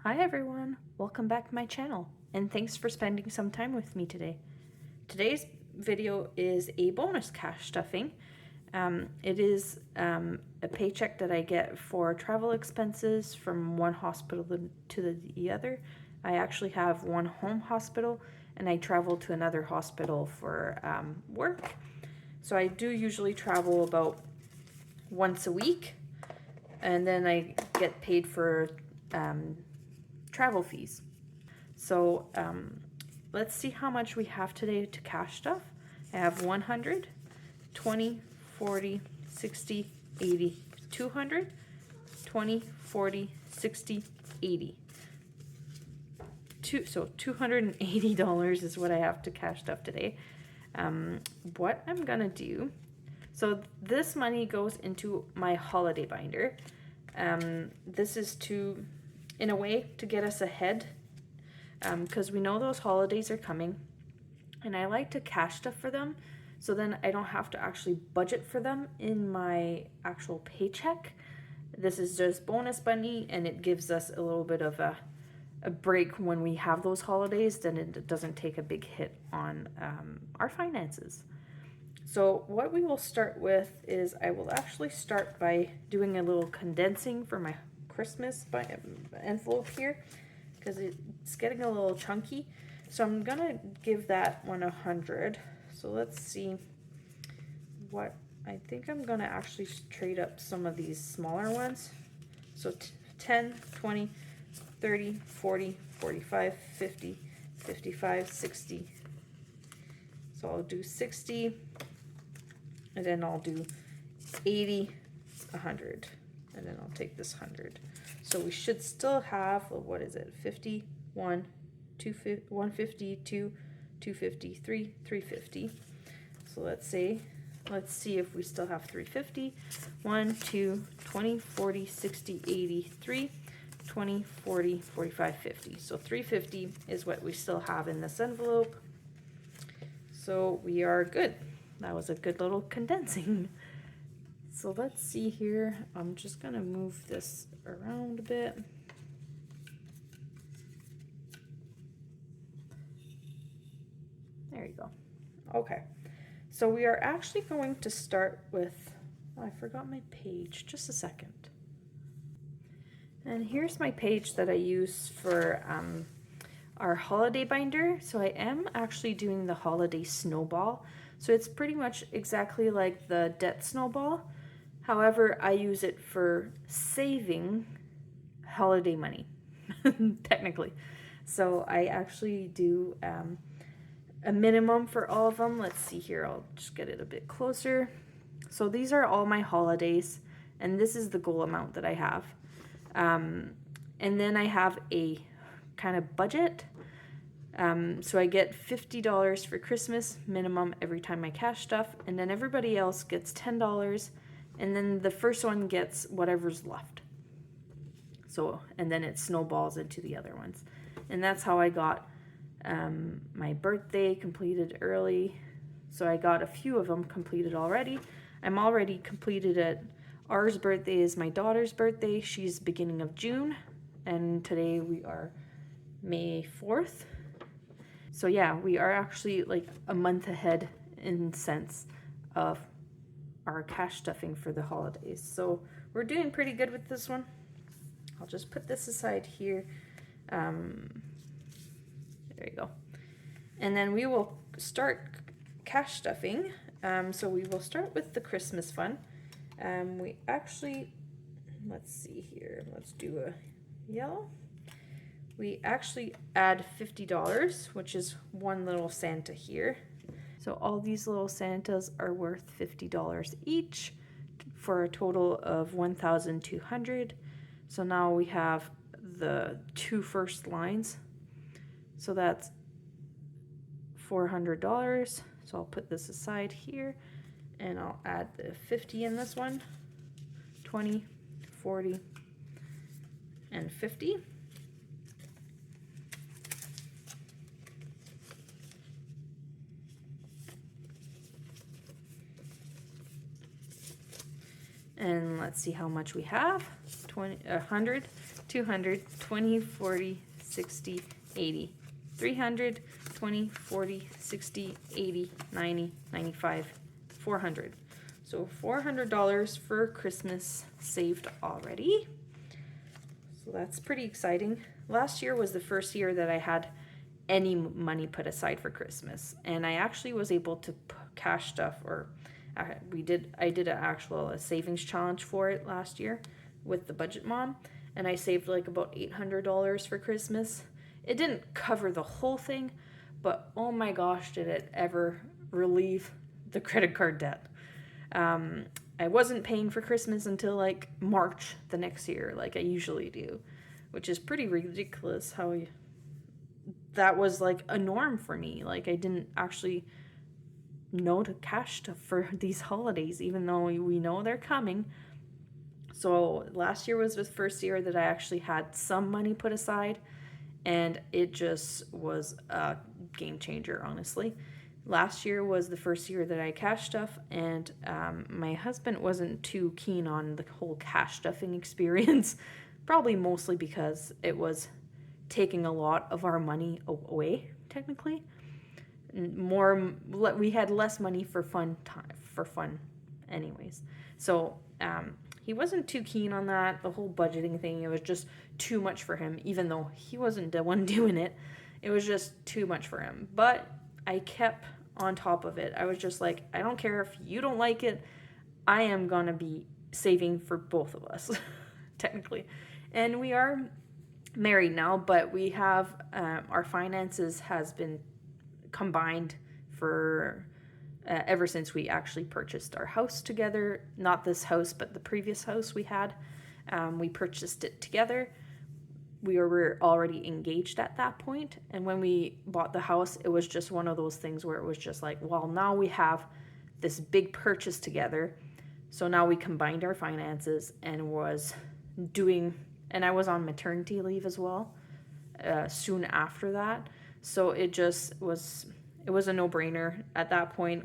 Hi everyone, welcome back to my channel, and thanks for spending some time with me today. Today's video is a bonus cash stuffing. It is a paycheck that I get for travel expenses from one hospital to the other. I actually have one home hospital and I travel to another hospital for work. So I do usually travel about once a week, and then I get paid for travel fees. So let's see how much we have today to cash stuff. I have 100, 20, 40, 60, 80, 200, 20, 40, 60, 80. So $280 is what I have to cash stuff today. What I'm gonna do, so this money goes into my holiday binder. This is to, in a way, to get us ahead, because we know those holidays are coming, and I like to cash stuff for them, so then I don't have to actually budget for them in my actual paycheck. This is just bonus money, and it gives us a little bit of a break when we have those holidays. Then it doesn't take a big hit on our finances. So what we will start with is I will actually start by doing a little condensing for my Christmas envelope here, because it's getting a little chunky. So I'm gonna give that one 100. So let's see what, I think I'm gonna actually trade up some of these smaller ones. So 10, 20, 30, 40, 45, 50, 55, 60. So I'll do 60, and then I'll do 80, 100, and then I'll take this 100. So we should still have, what is it, 51, 152, 253, 350. So let's see if we still have 350. 1, 2, 20, 40, 60, 80, 3, 20, 40, 45, 50. So 350 is what we still have in this envelope. So we are good. That was a good little condensing. So let's see here. I'm just gonna move this around a bit. There you go. Okay, so we are actually going to start with, oh, I forgot my page, just a second. And here's my page that I use for our holiday binder. So I am actually doing the holiday snowball. So it's pretty much exactly like the debt snowball. However, I use it for saving holiday money, technically. So I actually do a minimum for all of them. Let's see here, I'll just get it a bit closer. So these are all my holidays, and this is the goal amount that I have. And then I have a kind of budget. So I get $50 for Christmas minimum every time I cash stuff, and then everybody else gets $10, and then the first one gets whatever's left. So, and then it snowballs into the other ones. And that's how I got my birthday completed early. So I got a few of them completed already. I'm already completed at, ours birthday is my daughter's birthday. She's beginning of June, and today we are May 4th. So yeah, we are actually like a month ahead in sense of our cash stuffing for the holidays. So we're doing pretty good with this one. I'll just put this aside here. There you go. And then we will start cash stuffing. So we will start with the Christmas fund. We actually, let's see here, let's do a yellow. We actually add $50, which is one little Santa here. So all these little Santas are worth $50 each for a total of $1,200. So now we have the two first lines. So that's $400. So I'll put this aside here, and I'll add the 50 in this one, 20, 40, and 50. And let's see how much we have. 100 200, 20, 40, 60, 80, 300, 20, 40, 60, 80, 90, 95, 400. So $400 for Christmas saved already. So that's pretty exciting. Last year was the first year that I had any money put aside for Christmas, and I actually was able to cash stuff, or I did a savings challenge for it last year with the Budget Mom, and I saved like about $800 for Christmas. It didn't cover the whole thing, but oh my gosh, did it ever relieve the credit card debt. I wasn't paying for Christmas until like March the next year, like I usually do, which is pretty ridiculous how that was like a norm for me. Like I didn't actually know to cash stuff for these holidays, even though we know they're coming. So last year was the first year that I actually had some money put aside, and it just was a game changer, honestly. Last year was the first year that I cashed stuff, and my husband wasn't too keen on the whole cash stuffing experience, probably mostly because it was taking a lot of our money away, technically. We had less money for fun anyways. So he wasn't too keen on that, the whole budgeting thing. It was just too much for him, even though he wasn't the one doing it. It was just too much for him. But I kept on top of it. I was just like, I don't care if you don't like it. I am going to be saving for both of us, technically. And we are married now, but we have, our finances has been combined for ever since we actually purchased our house together. Not this house, but the previous house we had. We purchased it together. We were already engaged at that point, and when we bought the house, it was just one of those things where it was just like, well, now we have this big purchase together, so now we combined our finances and I was on maternity leave as well soon after that, so it was a no-brainer at that point.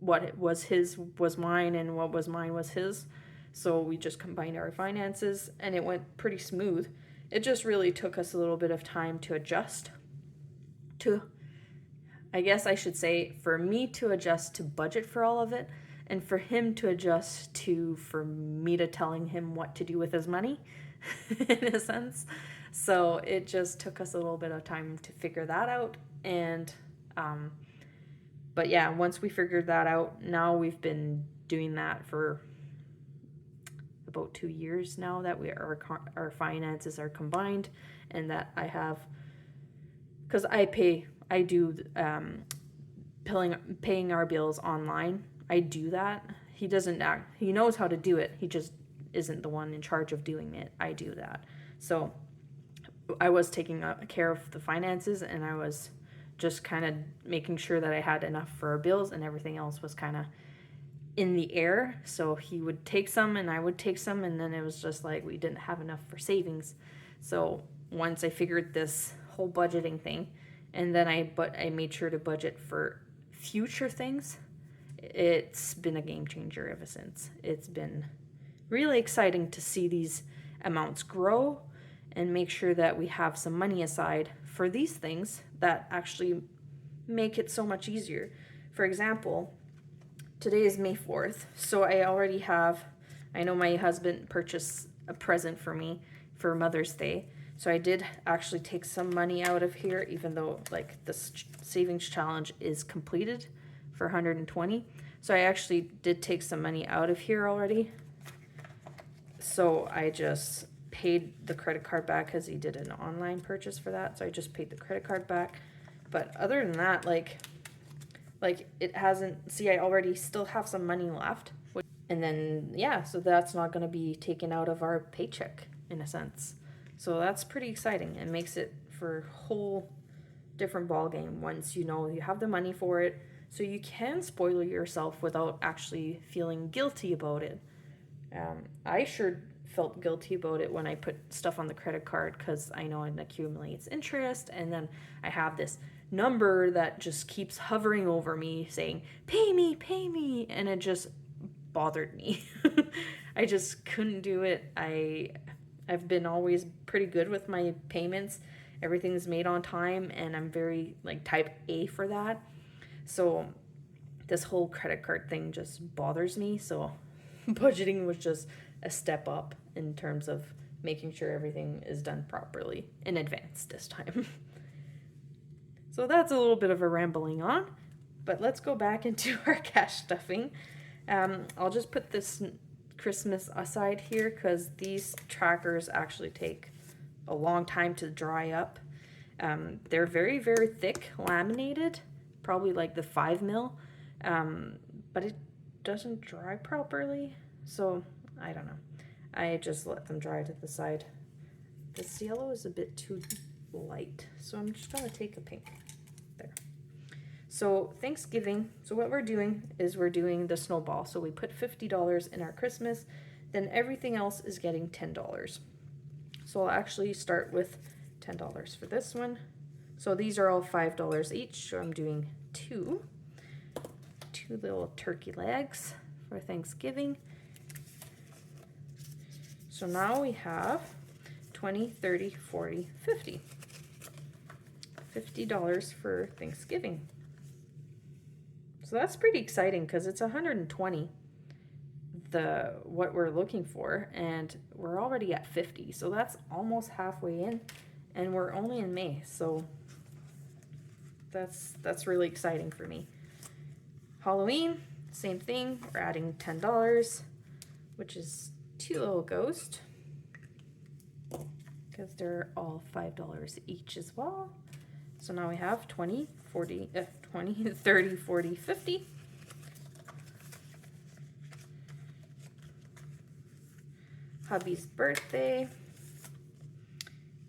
What was his was mine, and what was mine was his, so we just combined our finances, and it went pretty smooth. It just really took us a little bit of time to adjust to, I guess I should say, for me to adjust to budget for all of it, and for him to adjust for me to telling him what to do with his money, in a sense. So it just took us a little bit of time to figure that out. And, but yeah, once we figured that out, now we've been doing that for about 2 years now that our finances are combined, and that I have, because I do paying our bills online. I do that. He knows how to do it. He just isn't the one in charge of doing it. I do that. So I was taking care of the finances, and I was just kind of making sure that I had enough for our bills, and everything else was kind of in the air. So he would take some and I would take some, and then it was just like we didn't have enough for savings. So once I figured this whole budgeting thing, and then I made sure to budget for future things, it's been a game changer ever since. It's been really exciting to see these amounts grow and make sure that we have some money aside for these things that actually make it so much easier. For example, today is May 4th, so I know my husband purchased a present for me for Mother's Day, so I did actually take some money out of here, even though like the savings challenge is completed for 120. So I actually did take some money out of here already. So I just paid the credit card back because he did an online purchase for that, so I just paid the credit card back. But other than that, like it hasn't, see, I already still have some money left. And then, yeah, so that's not going to be taken out of our paycheck in a sense. So that's pretty exciting. It makes it for a whole different ball game once you know you have the money for it. So you can spoil yourself without actually feeling guilty about it. I sure felt guilty about it when I put stuff on the credit card, because I know it accumulates interest, and then I have this number that just keeps hovering over me saying, pay me, and it just bothered me. I just couldn't do it. I I've been always pretty good with my payments. Everything's made on time, and I'm very like type A for that. So this whole credit card thing just bothers me. So budgeting was just a step up in terms of making sure everything is done properly in advance this time. So that's a little bit of a rambling on, but let's go back into our cash stuffing. I'll just put this Christmas aside here because these trackers actually take a long time to dry up. They're very, very thick, laminated, probably like the 5 mil, but it doesn't dry properly. So I don't know. I just let them dry to the side. This yellow is a bit too light, so I'm just gonna take a pink. There. So Thanksgiving, so what we're doing is we're doing the snowball. So we put $50 in our Christmas, then everything else is getting $10. So I'll actually start with $10 for this one. So these are all $5 each, so I'm doing two little turkey legs for Thanksgiving. So now we have 20, 30, 40, 50. $50 for Thanksgiving. So that's pretty exciting because it's 120 what we're looking for, and we're already at 50. So that's almost halfway in, and we're only in May. So that's really exciting for me. Halloween, same thing. We're adding $10, which is two little ghosts because they're all $5 each as well. So now we have 20, 40, 20, 30, 40, 50. Hubby's birthday.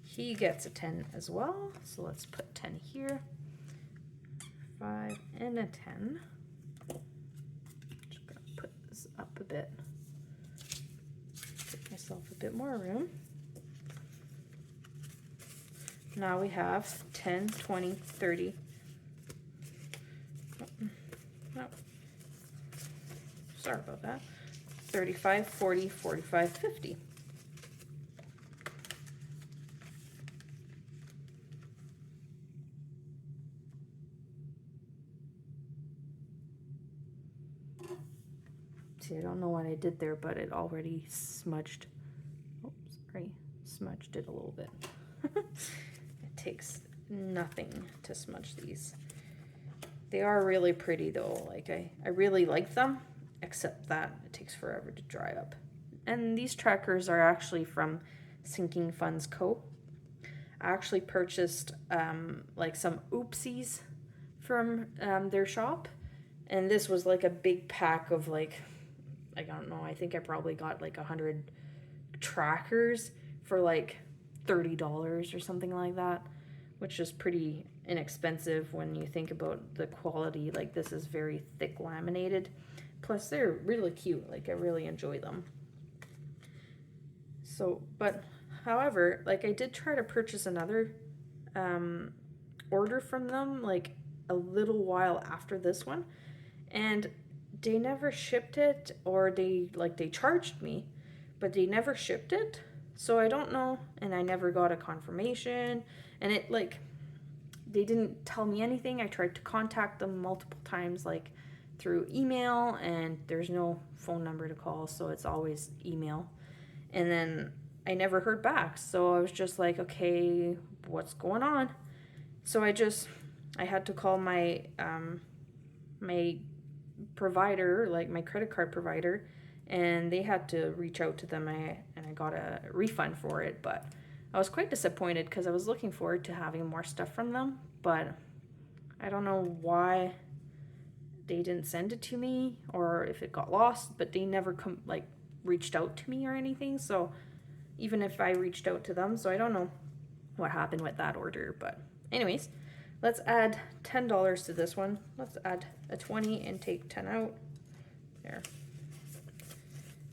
He gets a 10 as well. So let's put 10 here. 5 and a 10. Just gonna put this up a bit. Give myself a bit more room. Now we have 10, 20, 30. No. Sorry about that. 35, 40, 45, 50. See, I don't know what I did there, but it already smudged. Oh, sorry. Smudged it a little bit. It takes nothing to smudge these. They are really pretty though. Like I really like them, except that it takes forever to dry up. And these trackers are actually from Sinking Funds Co. I actually purchased like some oopsies from their shop, and this was like a big pack of like, I don't know, I think I probably got like 100 trackers for like $30 or something like that, which is pretty inexpensive when you think about the quality. Like this is very thick laminated, plus they're really cute. Like I really enjoy them. So, but however, like I did try to purchase another order from them like a little while after this one, and they never shipped it, or they charged me, but they never shipped it. So I don't know, and I never got a confirmation, and it like they didn't tell me anything. I tried to contact them multiple times, like through email, and there's no phone number to call, so it's always email. And then I never heard back, so I was just like, okay, what's going on? So I had to call my my provider, like my credit card provider, and they had to reach out to them, and I got a refund for it. But I was quite disappointed because I was looking forward to having more stuff from them, but I don't know why they didn't send it to me, or if it got lost, but they never reached out to me or anything. So even if I reached out to them, so I don't know what happened with that order. But anyways, let's add $10 to this one. Let's add a 20 and take 10 out. There.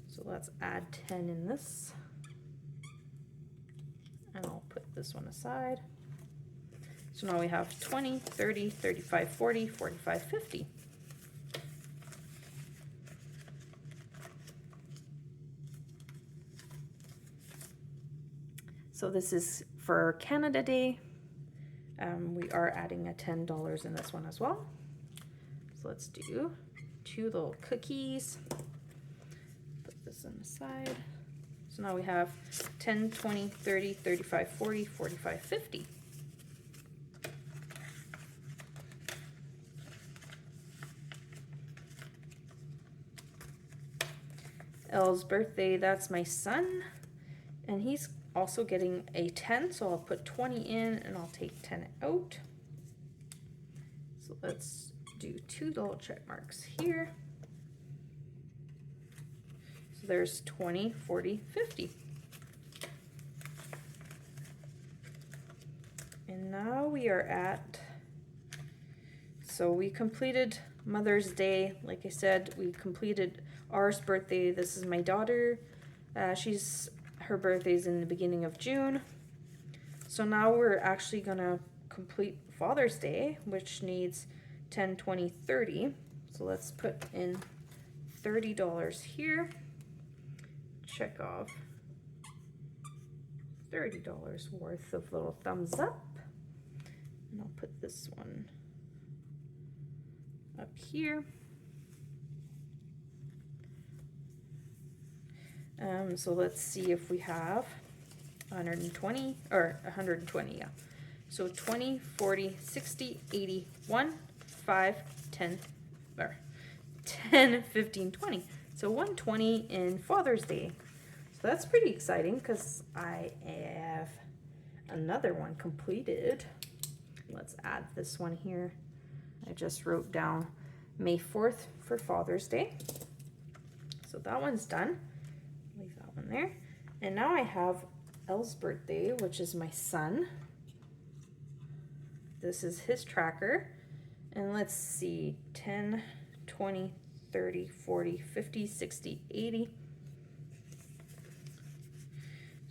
So let's add 10 in this. And I'll put this one aside. So now we have 20, 30, 35, 40, 45, 50. So this is for Canada Day. We are adding a $10 in this one as well. So let's do 2 little cookies. Put this on the side. So now we have 10, 20, 30, 35, 40, 45, 50. Elle's birthday, that's my son. And he's also getting a 10, so I'll put 20 in and I'll take 10 out. So let's do 2 little check marks here. So there's 20, 40, 50. And now we are at, so we completed Mother's Day. Like I said, we completed R's birthday. This is my daughter. Her birthday's in the beginning of June. So now we're actually gonna complete Father's Day, which needs 10, 20, 30. So let's put in $30 here. Check off $30 worth of little thumbs up. And I'll put this one up here. So let's see if we have 120 or 120, yeah. So 20, 40, 60, 80, 1, 5, 10, or 10, 15, 20. So 120 in Father's Day. So that's pretty exciting because I have another one completed. Let's add this one here. I just wrote down May 4th for Father's Day. So that one's done. Leave that one there. And now I have Elle's birthday, which is my son. This is his tracker. And let's see, 10, 20, 30, 40, 50, 60, 80.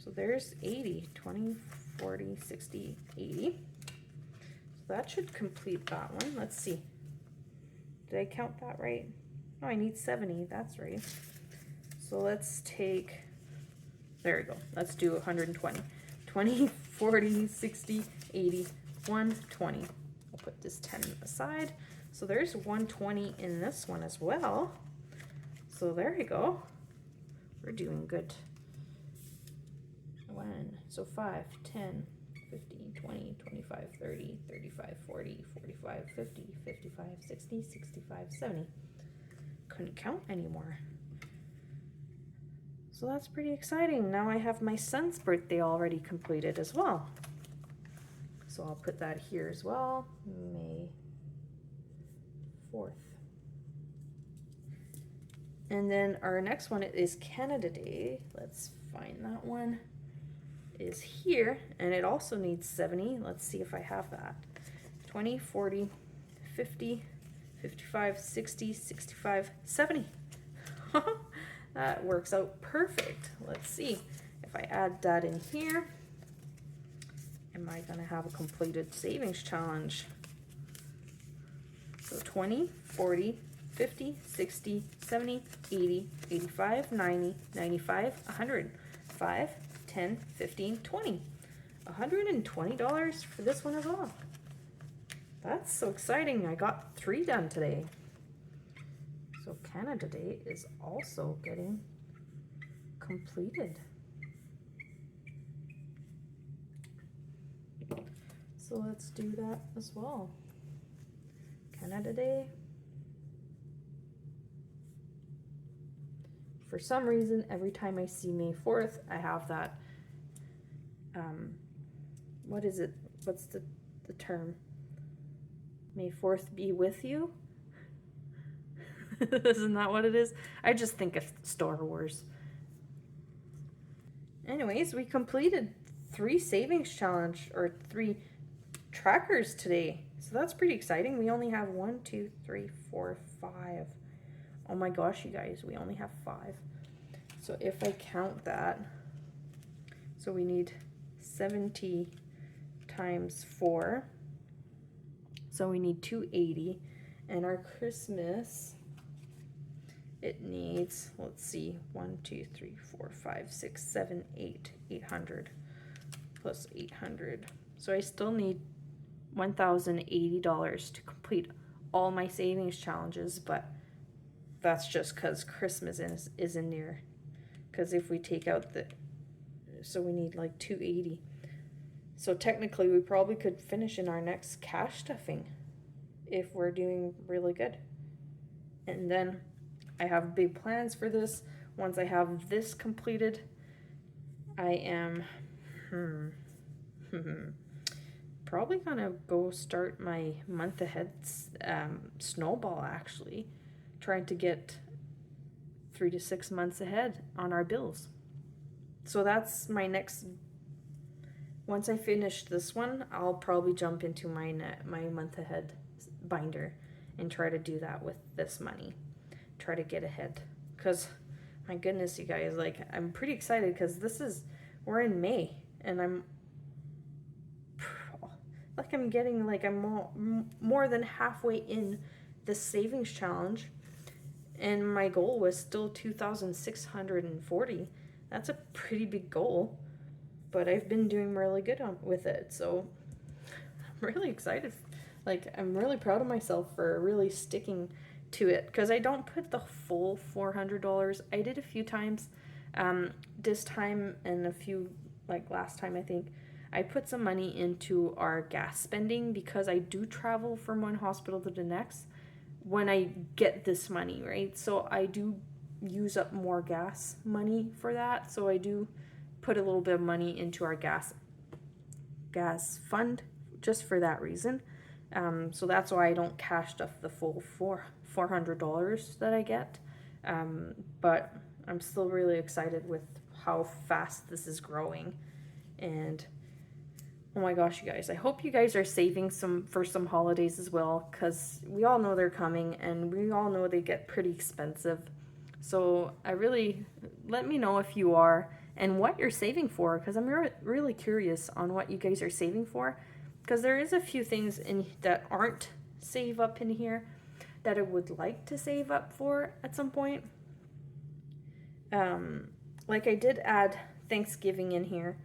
So there's 80, 20, 40, 60, 80. So that should complete that one. Let's see. Did I count that right? No, I need 70. That's right. So let's take, there we go. Let's do 120. 20, 40, 60, 80, 120. I'll put this 10 aside. So there's 120 in this one as well. So there you go. We're doing good. So 5, 10, 15, 20, 25, 30, 35, 40, 45, 50, 55, 60, 65, 70. Couldn't count anymore. So that's pretty exciting. Now I have my son's birthday already completed as well. So I'll put that here as well, May 4th. And then our next one is Canada Day. Let's find that one. Is here, and it also needs 70. Let's see if I have that. 20, 40, 50, 55, 60, 65, 70. That works out perfect. Let's see if I add that in here. Am I gonna have a completed savings challenge? So 20, 40, 50, 60, 70, 80, 85, 90, 95, 100, 5, 10, 15, 20. $120 for this one as well. That's so exciting. I got 3 done today. So Canada Day is also getting completed. So let's do that as well. Canada Day. For some reason, every time I see May 4th, I have that, what is it? What's the term? May 4th be with you? Isn't that what it is? I just think of Star Wars. Anyways, we completed 3 savings challenge, or 3 trackers today. So that's pretty exciting. We only have 1, 2, 3, 4, 5. Oh my gosh, you guys, we only have 5. So if I count that, so we need 70 times 4. So we need 280. And our Christmas, it needs, let's see, 1, 2, 3, 4, 5, 6, 7, 8, 800. plus 800. So I still need $1,080 to complete all my savings challenges, but that's just because Christmas isn't near. Because if we take out so we need like 280. So technically we probably could finish in our next cash stuffing if we're doing really good. And then I have big plans for this. Once I have this completed, I am probably gonna go start my month ahead snowball, actually, trying to get 3 to 6 months ahead on our bills. So that's my next. Once I finish this one, I'll probably jump into my month ahead binder and try to do that with this money. Try to get ahead, because my goodness, you guys, like, I'm pretty excited because we're in May, and I'm getting, like, I'm more than halfway in the savings challenge, and my goal was still 2,640. That's a pretty big goal, but I've been doing really good with it, so I'm really excited. Like, I'm really proud of myself for really sticking to it, because I don't put the full $400. I did a few times, this time and a few, like last time, I think. I put some money into our gas spending because I do travel from one hospital to the next when I get this money, right? So I do use up more gas money for that. So I do put a little bit of money into our gas fund just for that reason. So that's why I don't cash stuff the full $400 that I get. But I'm still really excited with how fast this is growing. And oh my gosh, you guys, I hope you guys are saving for some holidays as well, because we all know they're coming and we all know they get pretty expensive. So let me know if you are and what you're saving for, because I'm really curious on what you guys are saving for, because there is a few things that aren't save up in here that I would like to save up for at some point. Like I did add Thanksgiving in here.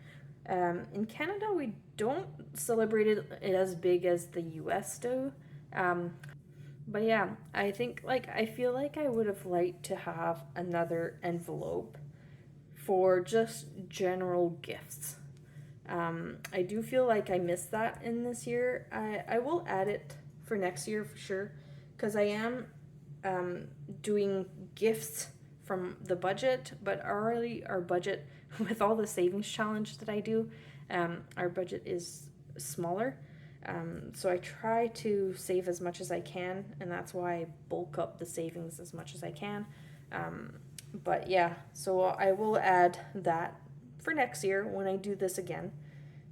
In Canada, we don't celebrate it as big as the US do. But yeah, I feel like I would have liked to have another envelope for just general gifts. I do feel like I missed that in this year. I will add it for next year for sure, because I am doing gifts from the budget, but already our budget with all the savings challenge that I do, our budget is smaller. So I try to save as much as I can, and that's why I bulk up the savings as much as I can. But yeah, so I will add that for next year when I do this again,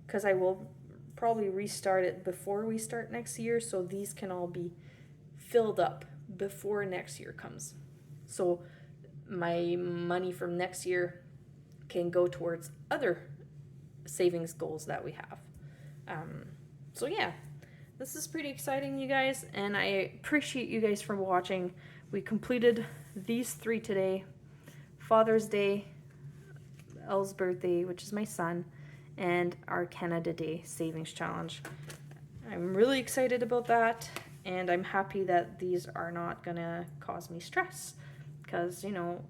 because I will probably restart it before we start next year, so these can all be filled up before next year comes. So my money from next year can go towards other savings goals that we have. So yeah, this is pretty exciting, you guys, and I appreciate you guys for watching. We completed these 3 today: Father's Day, Elle's birthday, which is my son, and our Canada Day savings challenge. I'm really excited about that, and I'm happy that these are not gonna cause me stress, because, you know,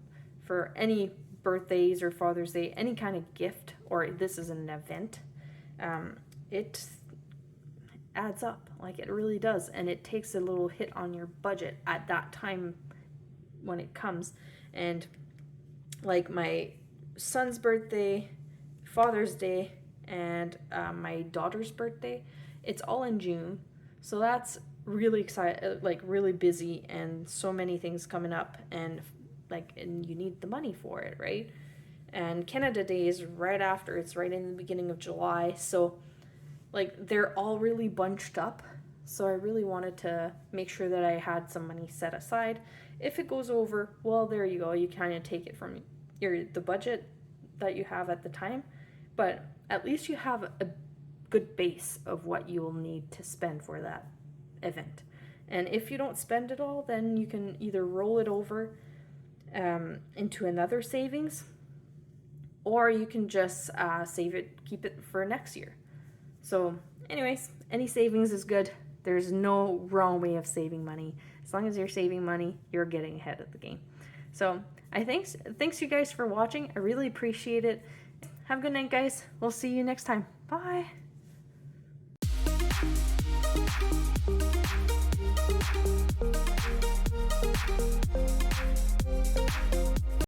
for any birthdays or Father's Day, any kind of gift, or this is an event, it adds up, like it really does, and it takes a little hit on your budget at that time when it comes. And like my son's birthday, Father's Day, and my daughter's birthday, it's all in June, so that's really exciting, like really busy, and so many things coming up, and you need the money for it, right? And Canada Day is right after, it's right in the beginning of July, so like they're all really bunched up. So I really wanted to make sure that I had some money set aside. If it goes over, well, there you go, you kind of take it from the budget that you have at the time, but at least you have a good base of what you will need to spend for that event. And if you don't spend it all, then you can either roll it over into another savings, or you can just save it, keep it for next year. So anyways, any savings is good. There's no wrong way of saving money. As long as you're saving money, you're getting ahead of the game. So thanks you guys for watching. I really appreciate it. Have a good night, guys. We'll see you next time. Bye.